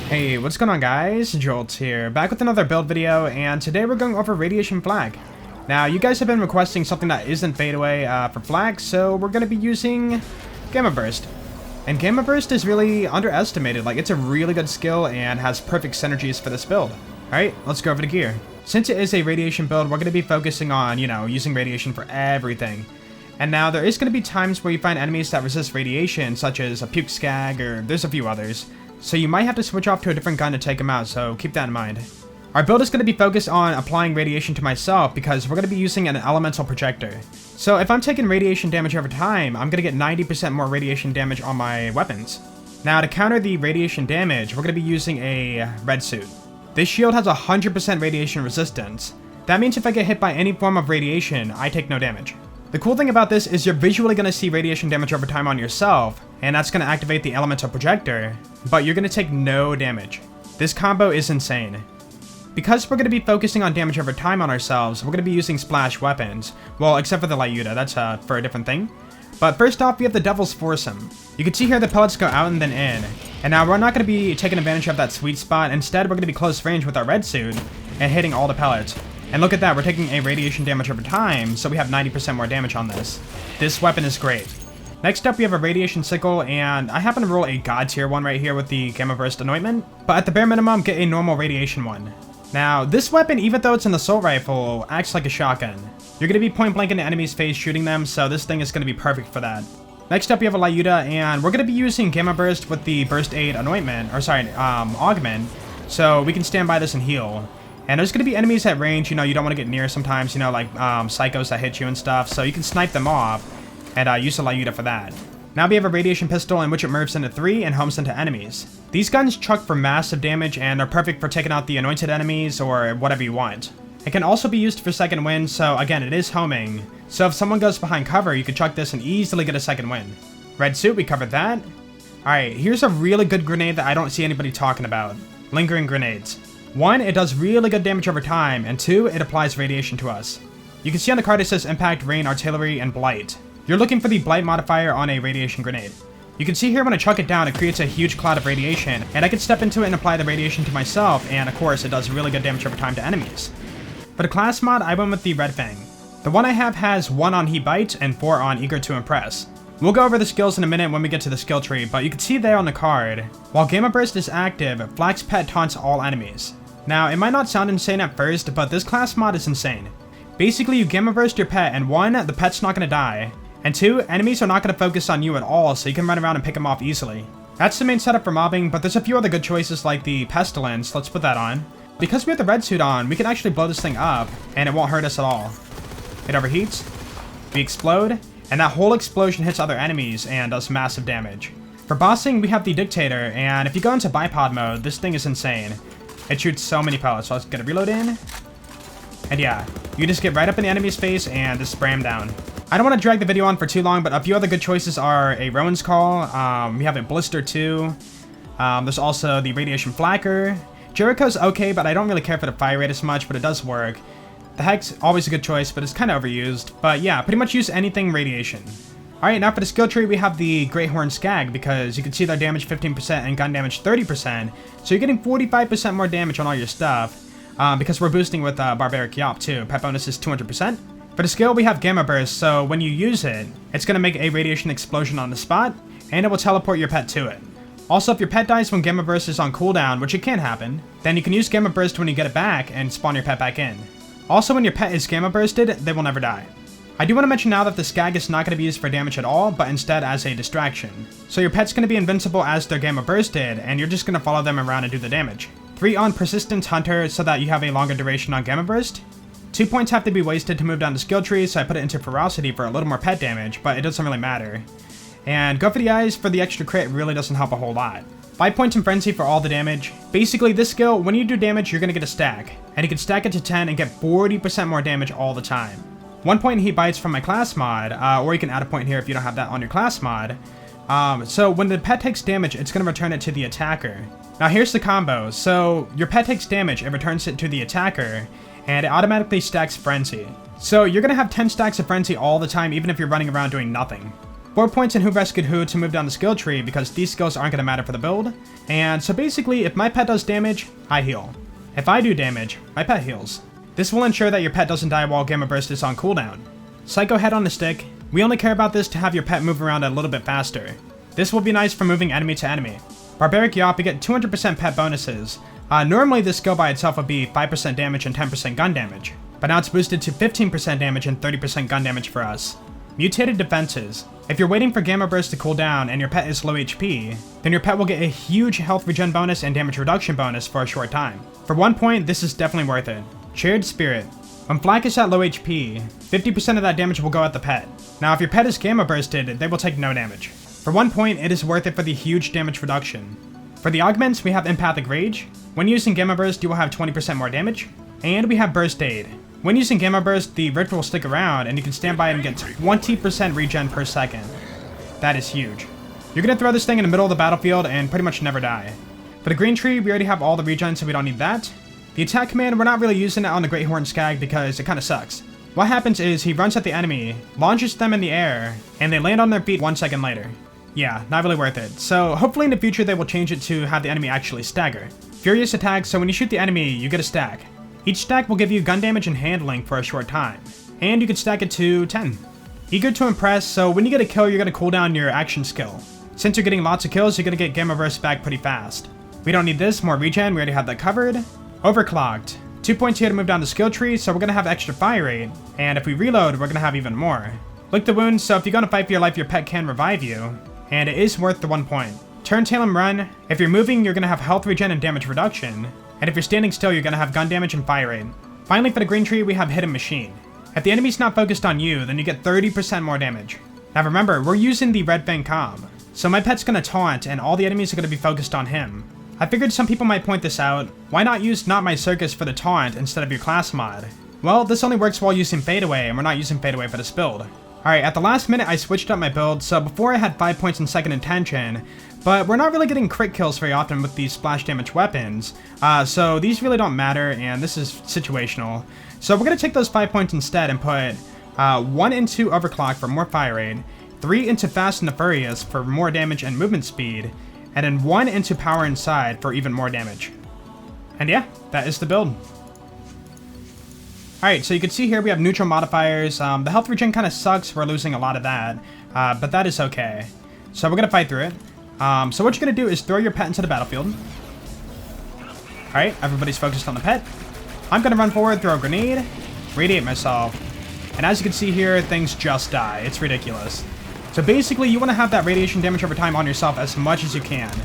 Hey, what's going on guys? Jolts here, back with another build video, and today we're going over Radiation Flag. Now, you guys have been requesting something that isn't fadeaway for flag, so we're going to be using Gamma Burst. And Gamma Burst is really underestimated, like it's a really good skill and has perfect synergies for this build. Alright, let's go over the gear. Since it is a radiation build, we're going to be focusing on, using radiation for everything. And now there is going to be times where you find enemies that resist radiation, such as a puke skag, or there's a few others. So you might have to switch off to a different gun to take them out, so keep that in mind. Our build is going to be focused on applying radiation to myself because we're going to be using an elemental projector. So if I'm taking radiation damage over time, I'm going to get 90% more radiation damage on my weapons. Now to counter the radiation damage, we're going to be using a red suit. This shield has 100% radiation resistance. That means if I get hit by any form of radiation, I take no damage. The cool thing about this is you're visually going to see radiation damage over time on yourself, and that's going to activate the elemental projector, but you're going to take no damage. This combo is insane. Because we're going to be focusing on damage over time on ourselves, we're going to be using splash weapons. Well, except for the Lyuda, that's for a different thing. But first off, we have the Devil's Foursome. You can see here the pellets go out and then in. And now we're not going to be taking advantage of that sweet spot. Instead, we're going to be close range with our red suit and hitting all the pellets. And look at that, we're taking a radiation damage over time, so we have 90% more damage on this. This weapon is great. Next up, we have a radiation sickle, and I happen to roll a god tier one right here with the Gamma Burst anointment, but at the bare minimum, get a normal radiation one. Now, this weapon, even though it's an assault rifle, acts like a shotgun. You're going to be point blank in the enemy's face shooting them, so this thing is going to be perfect for that. Next up, we have a Lyuda, and we're going to be using Gamma Burst with the Burst Aid anointment, augment, so we can stand by this and heal. And there's going to be enemies at range, you don't want to get near sometimes, like psychos that hit you and stuff, so you can snipe them off and use a Lyuda for that. Now we have a radiation pistol in which it mercs into 3 and homes into enemies. These guns chuck for massive damage and are perfect for taking out the anointed enemies or whatever you want. It can also be used for second wind, so again, it is homing. So if someone goes behind cover, you can chuck this and easily get a second wind. Red suit, we covered that. Alright, here's a really good grenade that I don't see anybody talking about. Lingering grenades. 1, it does really good damage over time, and 2, it applies radiation to us. You can see on the card it says Impact, Rain, Artillery, and Blight. You're looking for the Blight modifier on a radiation grenade. You can see here when I chuck it down, it creates a huge cloud of radiation, and I can step into it and apply the radiation to myself, and of course it does really good damage over time to enemies. For the class mod, I went with the Red Fang. The one I have has 1 on He Bites and 4 on Eager to Impress. We'll go over the skills in a minute when we get to the skill tree, but you can see there on the card, while Gamma Burst is active, Flak's Pet taunts all enemies. Now, it might not sound insane at first, but this class mod is insane. Basically, you Gamma Burst your pet, and 1, the pet's not going to die, and 2, enemies are not going to focus on you at all, so you can run around and pick them off easily. That's the main setup for mobbing, but there's a few other good choices like the Pestilence. Let's put that on. Because we have the red suit on, we can actually blow this thing up, and it won't hurt us at all. It overheats, we explode, and that whole explosion hits other enemies and does massive damage. For bossing, we have the Dictator, and if you go into bipod mode, this thing is insane. It shoots so many pellets, so let's get a reload in. And yeah, you just get right up in the enemy's face and just spray him down. I don't want to drag the video on for too long, but a few other good choices are a Rowan's Call, we have a Blister 2, there's also the Radiation Flacker. Jericho's okay, but I don't really care for the fire rate as much, but it does work. The Hex, always a good choice, but it's kind of overused. But yeah, pretty much use anything radiation. Alright, now for the skill tree, we have the Great Horn Skag, because you can see their damage 15% and gun damage 30%, so you're getting 45% more damage on all your stuff, because we're boosting with Barbaric Yop too. Pet bonus is 200%. For the skill, we have Gamma Burst, so when you use it, it's going to make a radiation explosion on the spot, and it will teleport your pet to it. Also, if your pet dies when Gamma Burst is on cooldown, which it can happen, then you can use Gamma Burst when you get it back and spawn your pet back in. Also, when your pet is Gamma Bursted, they will never die. I do want to mention now that the Skag is not going to be used for damage at all, but instead as a distraction. So your pet's going to be invincible as their Gamma Bursted, and you're just going to follow them around and do the damage. 3 on Persistence Hunter so that you have a longer duration on Gamma Burst. 2 points have to be wasted to move down the skill tree, so I put it into Ferocity for a little more pet damage, but it doesn't really matter. And go for the eyes for the extra crit really doesn't help a whole lot. 5 points in Frenzy for all the damage. Basically, this skill, when you do damage, you're going to get a stack. And you can stack it to 10 and get 40% more damage all the time. 1 point in He Bites from my class mod, or you can add a point here if you don't have that on your class mod. So when the pet takes damage, it's going to return it to the attacker. Now here's the combo. So your pet takes damage, it returns it to the attacker, and it automatically stacks Frenzy. So you're going to have 10 stacks of Frenzy all the time, even if you're running around doing nothing. 4 points in who rescued who to move down the skill tree because these skills aren't going to matter for the build. And so basically, if my pet does damage, I heal. If I do damage, my pet heals. This will ensure that your pet doesn't die while Gamma Burst is on cooldown. Psycho Head on the stick. We only care about this to have your pet move around a little bit faster. This will be nice for moving enemy to enemy. Barbaric Yop, you get 200% pet bonuses. Normally this skill by itself would be 5% damage and 10% gun damage, but now it's boosted to 15% damage and 30% gun damage for us. Mutated Defenses. If you're waiting for Gamma Burst to cool down and your pet is low HP, then your pet will get a huge health regen bonus and damage reduction bonus for a short time. For 1 point, this is definitely worth it. Cheered Spirit. When Flak is at low HP, 50% of that damage will go at the pet. Now if your pet is Gamma Bursted, they will take no damage. For 1 point, it is worth it for the huge damage reduction. For the augments, we have Empathic Rage. When using Gamma Burst, you will have 20% more damage. And we have Burst Aid. When using Gamma Burst, the Rift will stick around, and you can stand by it and get 20% regen per second. That is huge. You're going to throw this thing in the middle of the battlefield and pretty much never die. For the Green Tree, we already have all the regen, so we don't need that. The attack command, we're not really using it on the Great Horn Skag because it kind of sucks. What happens is he runs at the enemy, launches them in the air, and they land on their feet 1 second later. Yeah, not really worth it. So hopefully in the future they will change it to have the enemy actually stagger. Furious Attack, so when you shoot the enemy, you get a stack. Each stack will give you gun damage and handling for a short time, and you can stack it to 10. Eager to Impress, so when you get a kill, you're going to cool down your action skill. Since you're getting lots of kills, you're going to get Gamma Burst back pretty fast. We don't need this, more regen, we already have that covered. Overclocked. 2 points here to move down the skill tree, so we're going to have extra fire rate, and if we reload, we're going to have even more. Lick the Wound, so if you're going to fight for your life, your pet can revive you, and it is worth the 1 point. Turn, Tail, and Run. If you're moving, you're going to have health regen and damage reduction, and if you're standing still, you're going to have gun damage and fire rate. Finally, for the Green Tree, we have Hidden Machine. If the enemy's not focused on you, then you get 30% more damage. Now remember, we're using the Red Fang Comm, so my pet's going to taunt, and all the enemies are going to be focused on him. I figured some people might point this out. Why not use Not My Circus for the taunt instead of your class mod? Well, this only works while using Fade Away, and we're not using Fade Away for this build. Alright, at the last minute I switched up my build, so before I had 5 points in second intention, but we're not really getting crit kills very often with these splash damage weapons, so these really don't matter, and this is situational. So we're going to take those 5 points instead and put 1 into Overclock for more fire rate, 3 into Fast and the Furious for more damage and movement speed, and then 1 into Power Inside for even more damage. And yeah, that is the build. Alright, so you can see here we have neutral modifiers. The health regen kind of sucks, we're losing a lot of that, but that is okay. So we're going to fight through it. So what you're going to do is throw your pet into the battlefield. Alright, everybody's focused on the pet. I'm going to run forward, throw a grenade, radiate myself, and as you can see here, things just die. It's ridiculous. So basically, you want to have that radiation damage over time on yourself as much as you can.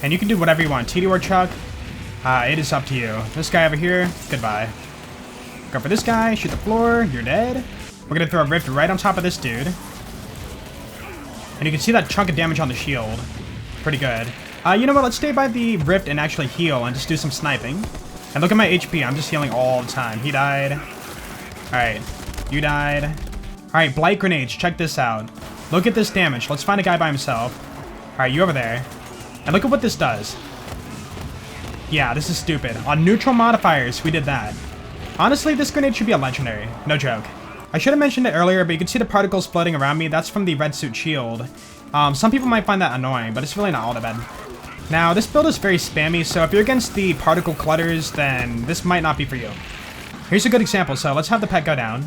And you can do whatever you want. TD or Chuck, it is up to you. This guy over here, goodbye. Go for this guy, shoot the floor, you're dead. We're going to throw a Rift right on top of this dude. And you can see that chunk of damage on the shield. Pretty good. You know what, let's stay by the Rift and actually heal and just do some sniping. And look at my HP, I'm just healing all the time. He died. Alright, you died. Alright, Blight Grenades, check this out. Look at this damage, let's find a guy by himself. Alright, you over there. And look at what this does. Yeah, this is stupid. On neutral modifiers, we did that. Honestly, this grenade should be a legendary. No joke. I should have mentioned it earlier, but you can see the particles floating around me. That's from the red suit shield. Some people might find that annoying, but it's really not all that bad. Now, this build is very spammy, so if you're against the particle clutters, then this might not be for you. Here's a good example, so let's have the pet go down.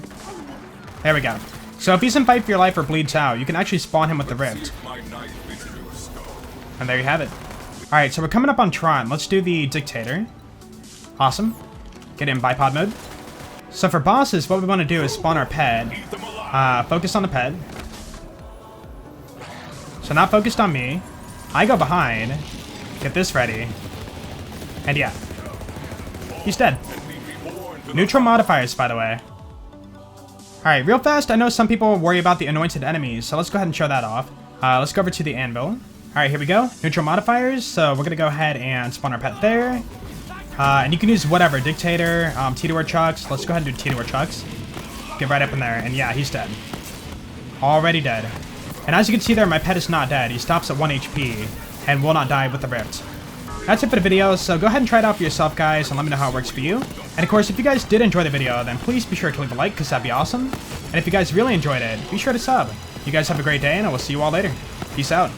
There we go. So if he's in fight for your life or bleeds out, you can actually spawn him with the Rift. And there you have it. Alright, so we're coming up on Tron. Let's do the Dictator. Awesome. Get in bipod mode. So for bosses, what we want to do is spawn our pet. Focus on the pet. So not focused on me. I go behind. Get this ready. And yeah. He's dead. Neutral modifiers, by the way. Alright, real fast, I know some people worry about the anointed enemies, so let's go ahead and show that off. Let's go over to the anvil. Alright, here we go. Neutral modifiers, so we're gonna go ahead and spawn our pet there. And you can use whatever, Dictator, T-Door Chucks. Let's go ahead and do T-Door Chucks. Get right up in there, and yeah, he's dead. Already dead. And as you can see there, my pet is not dead. He stops at 1 HP, and will not die with the Rift. That's it for the video, so go ahead and try it out for yourself, guys, and let me know how it works for you. And of course, if you guys did enjoy the video, then please be sure to leave a like, because that'd be awesome. And if you guys really enjoyed it, be sure to sub. You guys have a great day, and I will see you all later. Peace out.